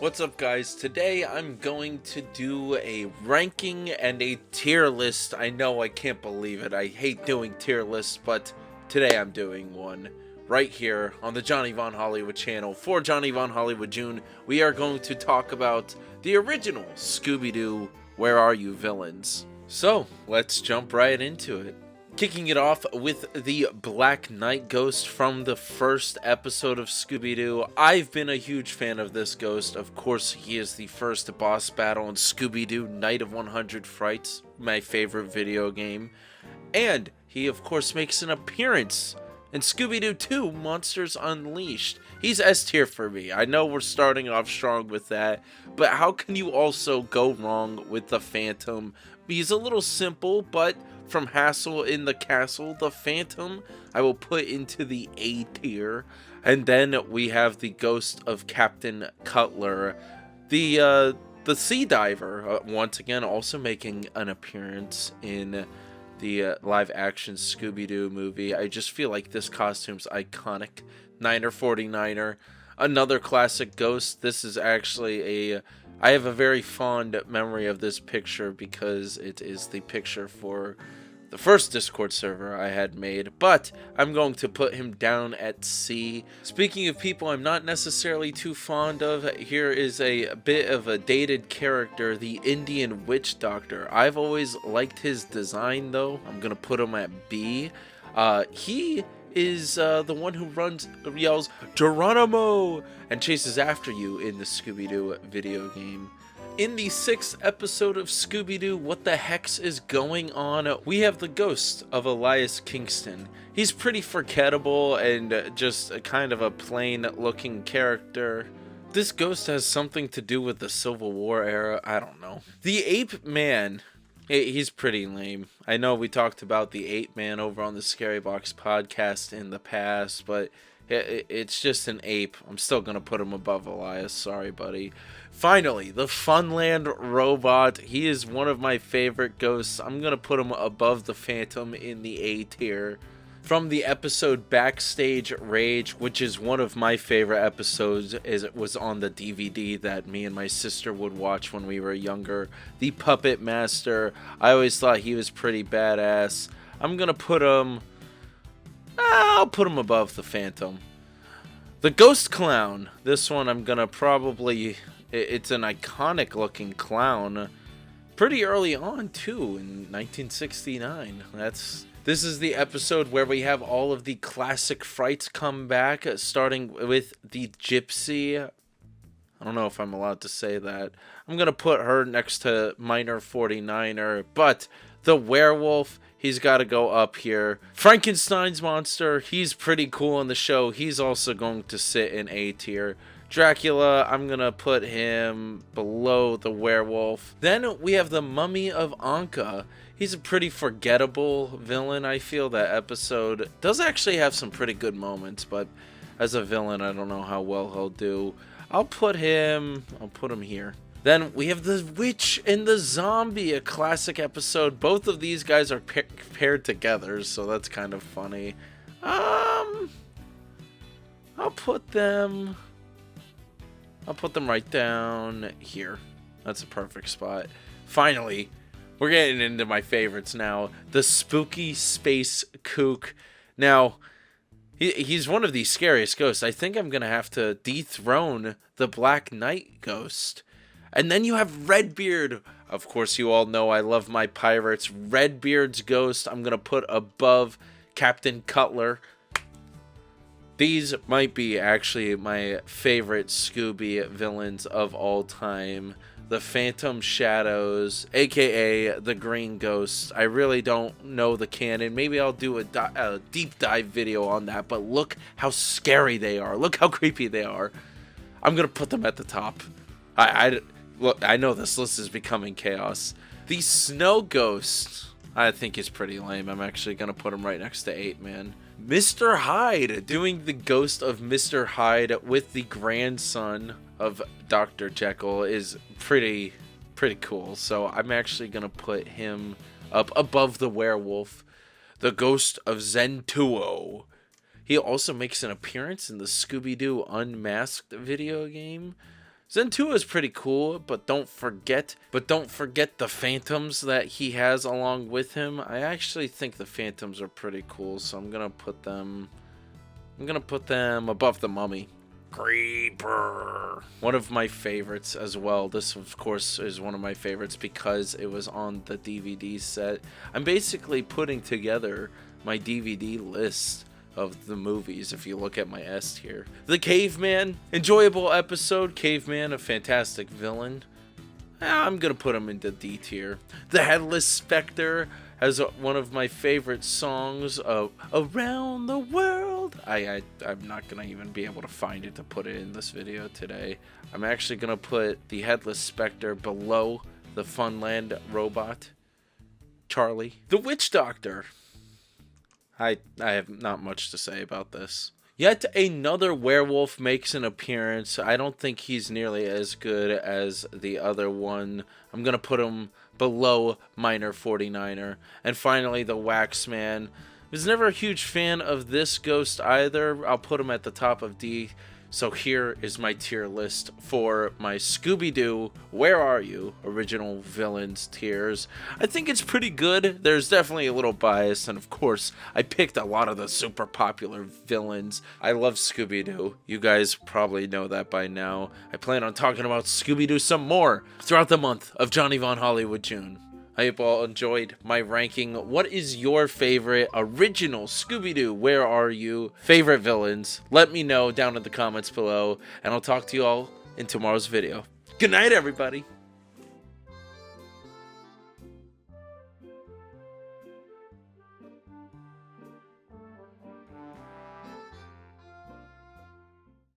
What's up, guys? Today I'm going to do a ranking and a tier list. I know, I can't believe it. I hate doing tier lists, but today I'm doing one right here on the Johnny Von Hollywood channel for Johnny Von Hollywood June. We are going to talk about the original Scooby Doo Where Are You villains. So let's jump right into it. Kicking it off with the Black Knight ghost from the first episode of Scooby Doo. I've been a huge fan of this ghost. Of course, he is the first boss battle in Scooby Doo Night of 100 Frights, my favorite video game. And he, of course, makes an appearance in Scooby Doo 2 Monsters Unleashed. He's S tier for me. I know we're starting off strong with that, but how can you also go wrong with the Phantom? He's a little simple, but from Hassle in the Castle, the Phantom I will put into the A tier. And then we have the ghost of Captain Cutler, the sea diver, once again also making an appearance in the live action Scooby-Doo movie. I just feel like this costume's iconic. Niner 49er, another classic ghost. This is actually I have a very fond memory of this picture because it is the picture for the first Discord server I had made, but I'm going to put him down at C. Speaking of people I'm not necessarily too fond of, here is a bit of a dated character, the Indian Witch Doctor. I've always liked his design though. I'm gonna put him at B. He is the one who yells Geronimo and chases after you in the Scooby-Doo video game. In the 6th episode of Scooby-Doo, What the Hex is Going On? We have the ghost of Elias Kingston. He's pretty forgettable and just a kind of a plain looking character. This ghost has something to do with the Civil War era, I don't know. The Ape Man, he's pretty lame. I know we talked about the Ape Man over on the Scary Box podcast in the past, but it's just an ape. I'm still gonna put him above Elias. Sorry, buddy. Finally, the Funland robot. He is one of my favorite ghosts. I'm gonna put him above the Phantom in the A tier. From the episode Backstage Rage, which is one of my favorite episodes, as it was on the DVD that me and my sister would watch when we were younger. The Puppet Master. I always thought he was pretty badass. I'm gonna put him... I'll put him above the Phantom. The Ghost Clown. This one I'm gonna probably... It's an iconic looking clown. Pretty early on too, in 1969. This is the episode where we have all of the classic frights come back, starting with the Gypsy. I don't know if I'm allowed to say that. I'm gonna put her next to Miner 49er, but the werewolf, he's got to go up here. Frankenstein's monster, he's pretty cool in the show. He's also going to sit in A tier. Dracula, I'm going to put him below the werewolf. Then we have the Mummy of Anka. He's a pretty forgettable villain, I feel. That episode does actually have some pretty good moments, but as a villain, I don't know how well he'll do. I'll put him here. Then we have the Witch and the Zombie, a classic episode. Both of these guys are paired together, so that's kind of funny. I'll put them right down here. That's a perfect spot. Finally, we're getting into my favorites now. The Spooky Space Kook. Now, he's one of the scariest ghosts. I think I'm going to have to dethrone the Black Knight ghost. And then you have Redbeard. Of course, you all know I love my pirates. Redbeard's ghost I'm going to put above Captain Cutler. These might be actually my favorite Scooby villains of all time. The Phantom Shadows, aka the Green Ghost. I really don't know the canon. Maybe I'll do a deep dive video on that. But look how scary they are. Look how creepy they are. I'm going to put them at the top. Look, I know this list is becoming chaos. The Snow Ghost, I think is pretty lame. I'm actually going to put him right next to Ape Man. Mr. Hyde, doing the ghost of Mr. Hyde with the grandson of Dr. Jekyll is pretty cool. So I'm actually going to put him up above the werewolf. The ghost of Zentuo. He also makes an appearance in the Scooby Doo Unmasked video game. Zentua is pretty cool, but don't forget the phantoms that he has along with him. I actually think the phantoms are pretty cool, so I'm gonna put them above the mummy. Creeper. One of my favorites as well. This, of course, is one of my favorites because it was on the DVD set. I'm basically putting together my DVD list of the movies if you look at my S tier. The Caveman, enjoyable episode. Caveman, a fantastic villain. I'm gonna put him into D tier. The Headless Spectre has one of my favorite songs of Around the World. I'm not gonna even be able to find it to put it in this video today. I'm actually gonna put the Headless Spectre below the Funland robot, Charlie. The Witch Doctor. I have not much to say about this. Yet another werewolf makes an appearance. I don't think he's nearly as good as the other one. I'm going to put him below Minor 49er. And finally, the Waxman. I was never a huge fan of this ghost either. I'll put him at the top of D. So here is my tier list for my Scooby Doo Where Are You? Original Villains tiers. I think it's pretty good. There's definitely a little bias, and of course, I picked a lot of the super popular villains. I love Scooby Doo. You guys probably know that by now. I plan on talking about Scooby Doo some more throughout the month of Johnny Von Hollywood June. I hope you all enjoyed my ranking. What is your favorite original Scooby-Doo Where Are You favorite villains? Let me know down in the comments below, and I'll talk to you all in tomorrow's video. Good night, everybody.